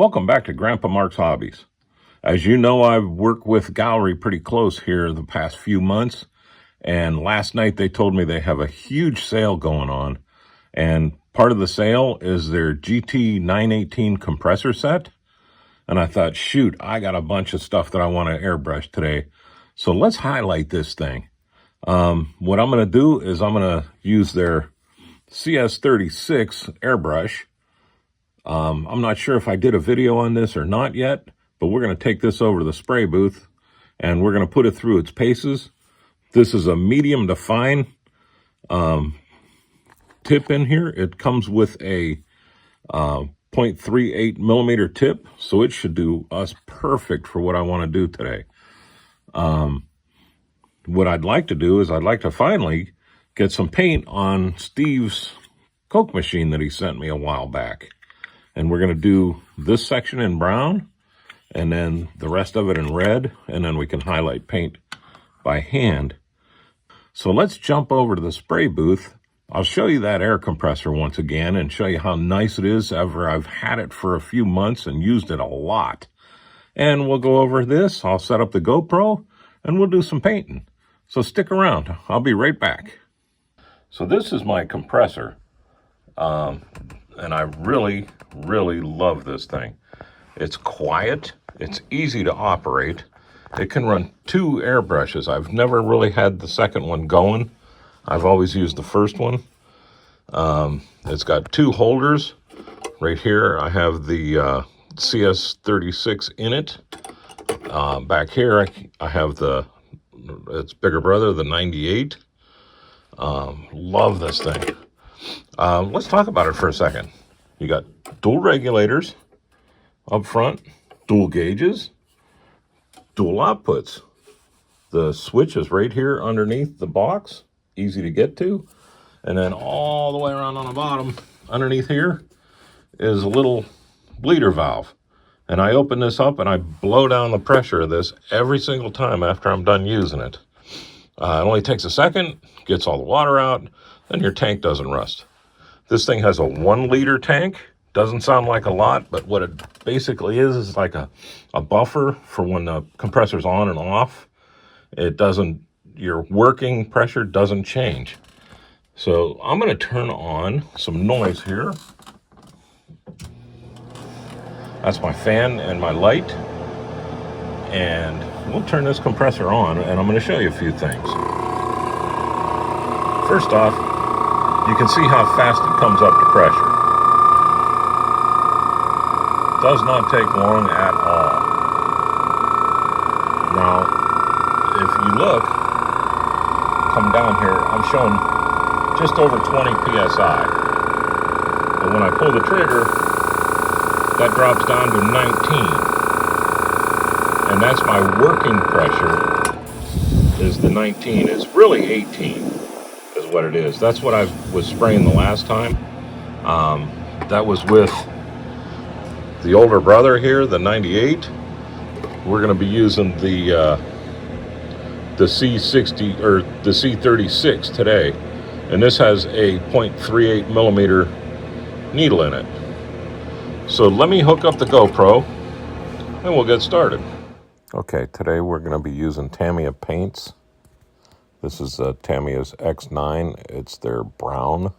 Welcome back to Grandpa Mark's Hobbies. As you know, I've worked with Gaahleri pretty close here the past few months, and last night they told me they have a huge sale going on, and part of the sale is their GT-918 compressor set, and I thought, shoot, I got a bunch of stuff that I want to airbrush today, so let's highlight this thing. What I'm going to do is I'm going to use their CS-63 Airbrush. I'm not sure if I did a video on this or not yet, but we're going to take this over to the spray booth and we're going to put it through its paces. This is a medium to fine tip in here. It comes with a 0.38 millimeter tip, so it should do us perfect for what I want to do today. What I'd like to do is I'd like to finally get some paint on Steve's Coke machine that he sent me a while back. And we're going to do this section in brown, and then the rest of it in red, and then we can highlight paint by hand. So let's jump over to the spray booth. I'll show you that air compressor once again and show you how nice it is. I've had it for a few months and used it a lot. And we'll go over this. I'll set up the GoPro, and we'll do some painting. So stick around. I'll be right back. So this is my compressor. And I really love this thing. It's quiet, it's easy to operate. It can run 2 airbrushes. I've never really had the second one going. I've always used the first one. It's got 2 holders. Right here I have the CS-63 in it. Back here I have its bigger brother, the 98. Love this thing. Let's talk about it for a second. You got dual regulators up front, dual gauges, dual outputs. The switch is right here underneath the box, easy to get to. And then all the way around on the bottom, underneath here, is a little bleeder valve. And I open this up and I blow down the pressure of this every single time after I'm done using it. It only takes a second, gets all the water out, then your tank doesn't rust. This thing has a 1 liter tank. Doesn't sound like a lot, but what it basically is like a buffer for when the compressor's on and off. Your working pressure doesn't change. So I'm going to turn on some noise here. That's my fan and my light. And we'll turn this compressor on, and I'm going to show you a few things. First off, you can see how fast it comes up to pressure. Does not take long at all. Now, if you look, come down here, I'm showing just over 20 PSI. But when I pull the trigger, that drops down to 19. And that's my working pressure, is the 19. It's really 18. What it is. That's what I was spraying the last time. That was with the older brother here, the 98. We're going to be using the C60 or the C36 today, and this has a 0.38 millimeter needle in it. So let me hook up the GoPro and we'll get started. Okay, today we're going to be using Tamiya paints. This is Tamiya's X9. It's their brown.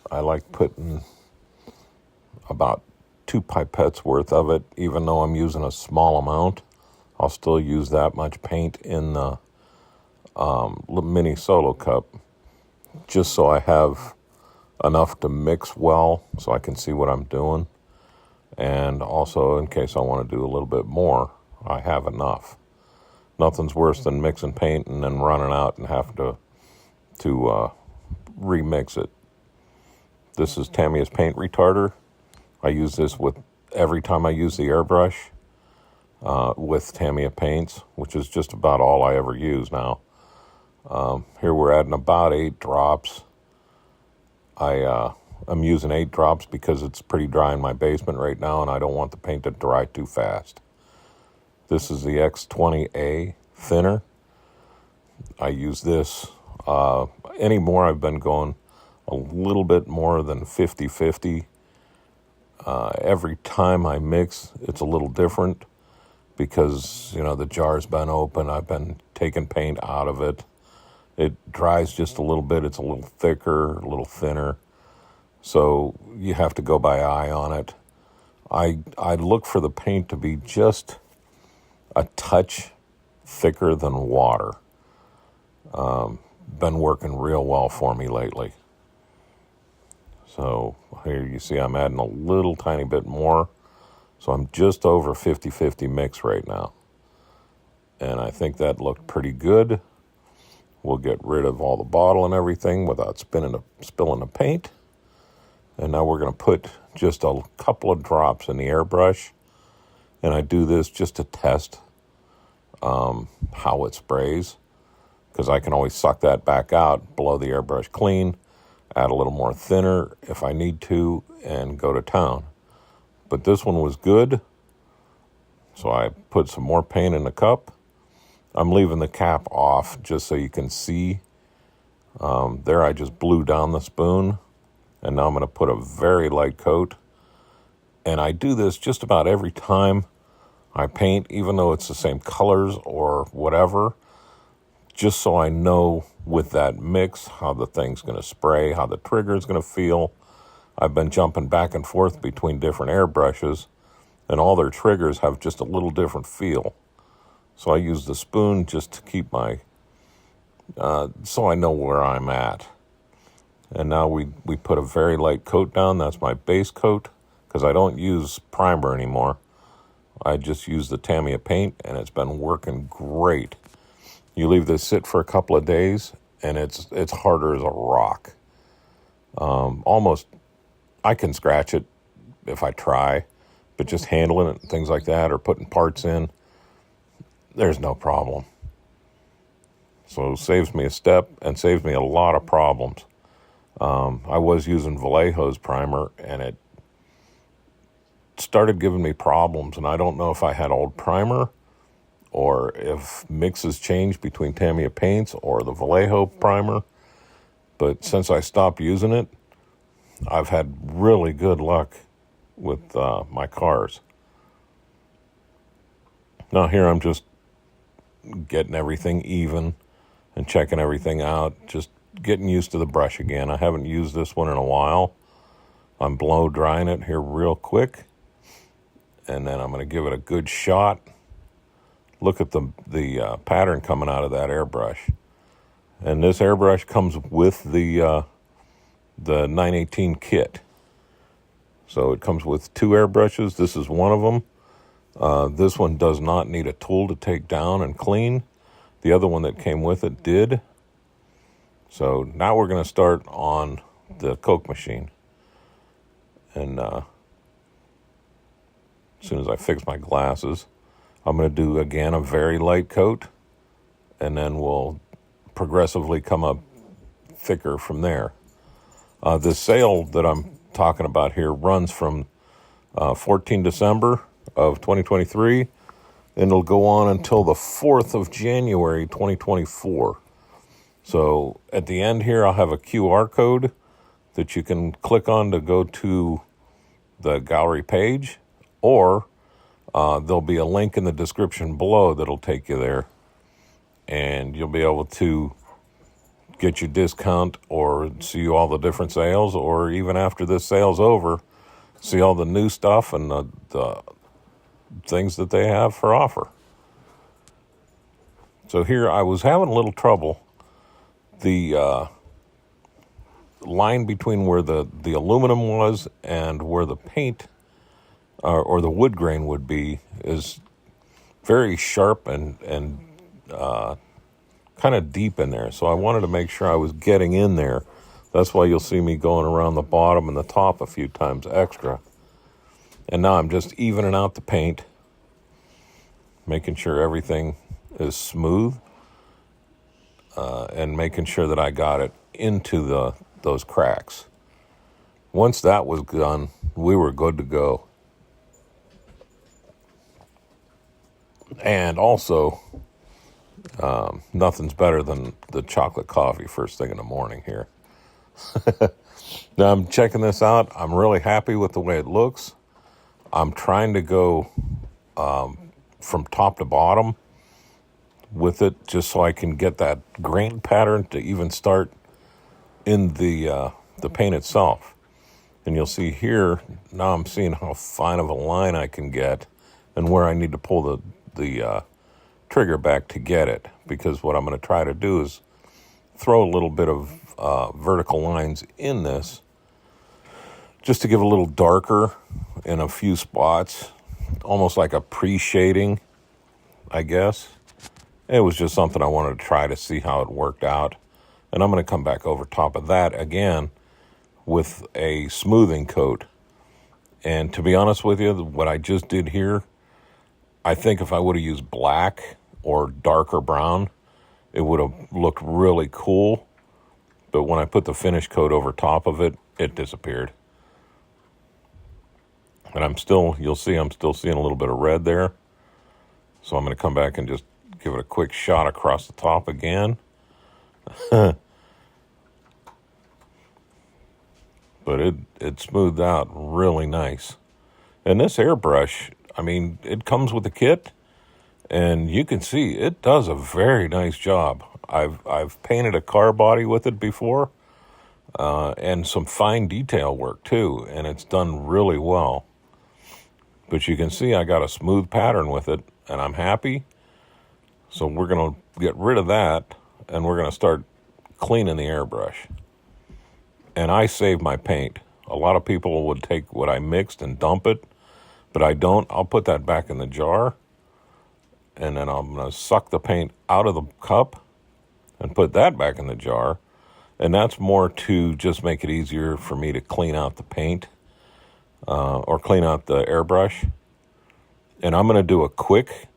I like putting about 2 pipettes worth of it, even though I'm using a small amount. I'll still use that much paint in the mini solo cup, just so I have enough to mix well, so I can see what I'm doing. And also, in case I want to do a little bit more, I have enough. Nothing's worse than mixing paint and then running out and having to remix it. This is Tamiya's paint retarder. I use this with every time I use the airbrush with Tamiya paints, which is just about all I ever use now. Here we're adding about 8 drops. I'm using 8 drops because it's pretty dry in my basement right now, and I don't want the paint to dry too fast. This is the X20A thinner. I use this anymore. I've been going a little bit more than 50-50 Every time I mix, it's a little different because, you know, the jar's been open. I've been taking paint out of it. It dries just a little bit. It's a little thicker, a little thinner. So you have to go by eye on it. I look for the paint to be just a touch thicker than water. Been working real well for me lately. So here you see I'm adding a little tiny bit more. So I'm just over 50-50 mix right now. And I think that looked pretty good. We'll get rid of all the bottle and everything without spilling the paint. And now we're going to put just a couple of drops in the airbrush. And I do this just to test how it sprays, because I can always suck that back out, blow the airbrush clean, add a little more thinner if I need to, and go to town. But this one was good, so I put some more paint in the cup. I'm leaving the cap off just so you can see. There I just blew down the spoon, and now I'm going to put a very light coat. And I do this just about every time I paint, even though it's the same colors or whatever, just so I know with that mix how the thing's going to spray, how the trigger's going to feel. I've been jumping back and forth between different airbrushes, and all their triggers have just a little different feel. So I use the spoon just to keep my, so I know where I'm at. And now we put a very light coat down. That's my base coat, because I don't use primer anymore. I just use the Tamiya paint, and it's been working great. You leave this sit for a couple of days, and it's harder as a rock. Almost, I can scratch it if I try, but just handling it and things like that, or putting parts in, there's no problem. So it saves me a step and saves me a lot of problems. I was using Vallejo's primer, and it started giving me problems, and I don't know if I had old primer or if mixes changed between Tamiya paints or the Vallejo primer. But since I stopped using it, I've had really good luck with my cars. Now here I'm just getting everything even and checking everything out, just getting used to the brush again. I haven't used this one in a while. I'm blow drying it here real quick, and then I'm going to give it a good shot. Look at the pattern coming out of that airbrush. And this airbrush comes with the 918 kit. So it comes with 2 airbrushes. This is one of them. This one does not need a tool to take down and clean. The other one that came with it did. So now we're going to start on the Coke machine. And as soon as I fix my glasses, I'm going to do, again, a very light coat, and then we'll progressively come up thicker from there. This sale that I'm talking about here runs from 14 December of 2023, and it'll go on until the 4th of January 2024. So at the end here, I'll have a QR code that you can click on to go to the Gaahleri page, or there'll be a link in the description below that'll take you there, and you'll be able to get your discount or see all the different sales, or even after this sale's over, see all the new stuff and the things that they have for offer. So here I was having a little trouble. The line between where the aluminum was and where the paint or the wood grain would be is very sharp and kind of deep in there. So I wanted to make sure I was getting in there. That's why you'll see me going around the bottom and the top a few times extra. And now I'm just evening out the paint, making sure everything is smooth, and making sure that I got it into those cracks. Once that was done, we were good to go. And also, nothing's better than the chocolate coffee first thing in the morning here. Now I'm checking this out. I'm really happy with the way it looks. I'm trying to go from top to bottom with it just so I can get that grain pattern to even start in the paint itself. And you'll see here, now I'm seeing how fine of a line I can get and where I need to pull the trigger back to get it. Because what I'm going to try to do is throw a little bit of vertical lines in this just to give a little darker in a few spots, almost like a pre-shading, I guess. It was just something I wanted to try to see how it worked out. And I'm going to come back over top of that again with a smoothing coat. And to be honest with you, what I just did here, I think if I would have used black or darker brown, it would have looked really cool. But when I put the finish coat over top of it, it disappeared. And you'll see I'm still seeing a little bit of red there. So I'm going to come back and just give it a quick shot across the top again. But it smoothed out really nice. And this airbrush, I mean, it comes with the kit, and you can see it does a very nice job. I've painted a car body with it before, and some fine detail work too, and it's done really well. But you can see I got a smooth pattern with it, and I'm happy. So we're going to get rid of that, and we're going to start cleaning the airbrush. And I save my paint. A lot of people would take what I mixed and dump it, but I don't. I'll put that back in the jar, and then I'm going to suck the paint out of the cup and put that back in the jar. And that's more to just make it easier for me to clean out the paint or clean out the airbrush. And I'm going to do a quick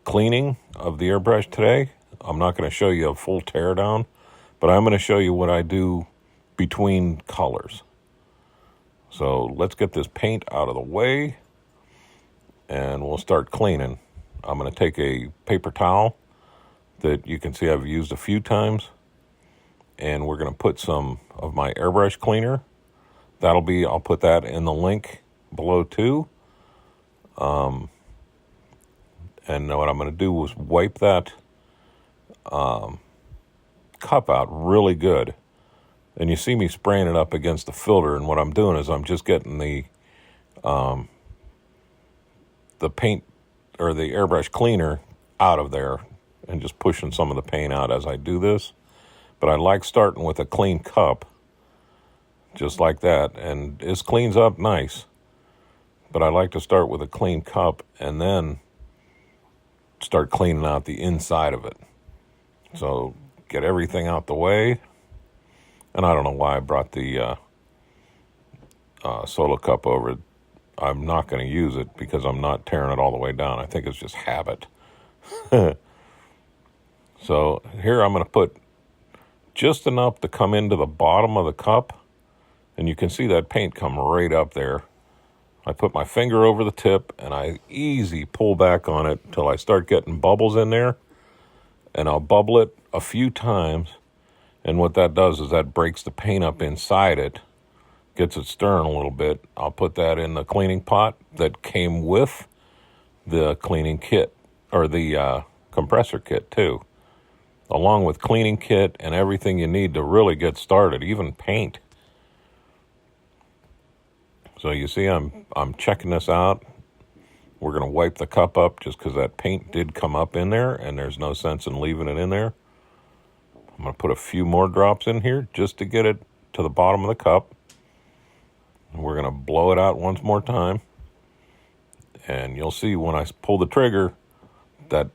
cleaning of the airbrush today. I'm not going to show you a full teardown, but I'm going to show you what I do between colors. So let's get this paint out of the way, and we'll start cleaning. I'm going to take a paper towel that you can see I've used a few times, and we're going to put some of my airbrush cleaner. I'll put that in the link below too. And what I'm going to do is wipe that cup out really good. And you see me spraying it up against the filter, and what I'm doing is I'm just getting the paint or the airbrush cleaner out of there and just pushing some of the paint out as I do this. But I like starting with a clean cup, just like that, and this cleans up nice. But I like to start with a clean cup and then start cleaning out the inside of it. So get everything out the way. And I don't know why I brought the solo cup over. I'm not going to use it because I'm not tearing it all the way down. I think it's just habit. So here I'm going to put just enough to come into the bottom of the cup. And you can see that paint come right up there. I put my finger over the tip and I easy pull back on it until I start getting bubbles in there. And I'll bubble it a few times. And what that does is that breaks the paint up inside it, gets it stirring a little bit. I'll put that in the cleaning pot that came with the cleaning kit, or the compressor kit too, along with cleaning kit and everything you need to really get started, even paint. So you see I'm checking this out. We're going to wipe the cup up just because that paint did come up in there, and there's no sense in leaving it in there. I'm going to put a few more drops in here just to get it to the bottom of the cup. We're going to blow it out once more time. And you'll see when I pull the trigger, that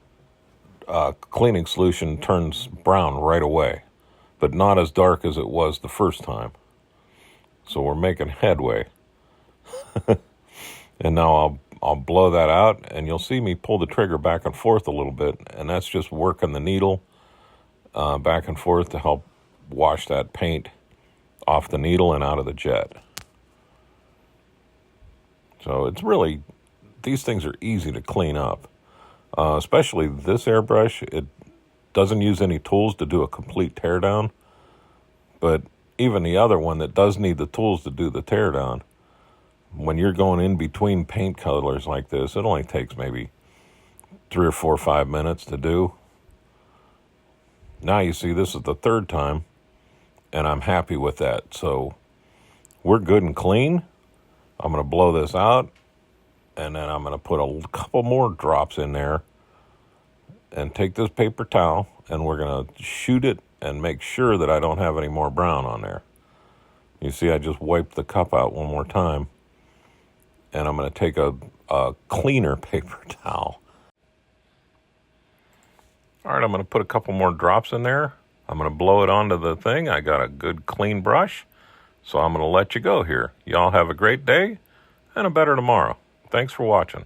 cleaning solution turns brown right away, but not as dark as it was the first time. So we're making headway. And now I'll blow that out, and you'll see me pull the trigger back and forth a little bit, and that's just working the needle back and forth to help wash that paint off the needle and out of the jet. So it's really, these things are easy to clean up, especially this airbrush. It doesn't use any tools to do a complete teardown, but even the other one that does need the tools to do the teardown, when you're going in between paint colors like this, it only takes maybe 3 or 4 or 5 minutes to do. Now you see this is the third time, and I'm happy with that. So we're good and clean. I'm going to blow this out, and then I'm going to put a couple more drops in there and take this paper towel, and we're going to shoot it and make sure that I don't have any more brown on there. You see, I just wiped the cup out one more time, and I'm going to take a cleaner paper towel. All right, I'm going to put a couple more drops in there. I'm going to blow it onto the thing. I got a good clean brush, so I'm going to let you go here. Y'all have a great day and a better tomorrow. Thanks for watching.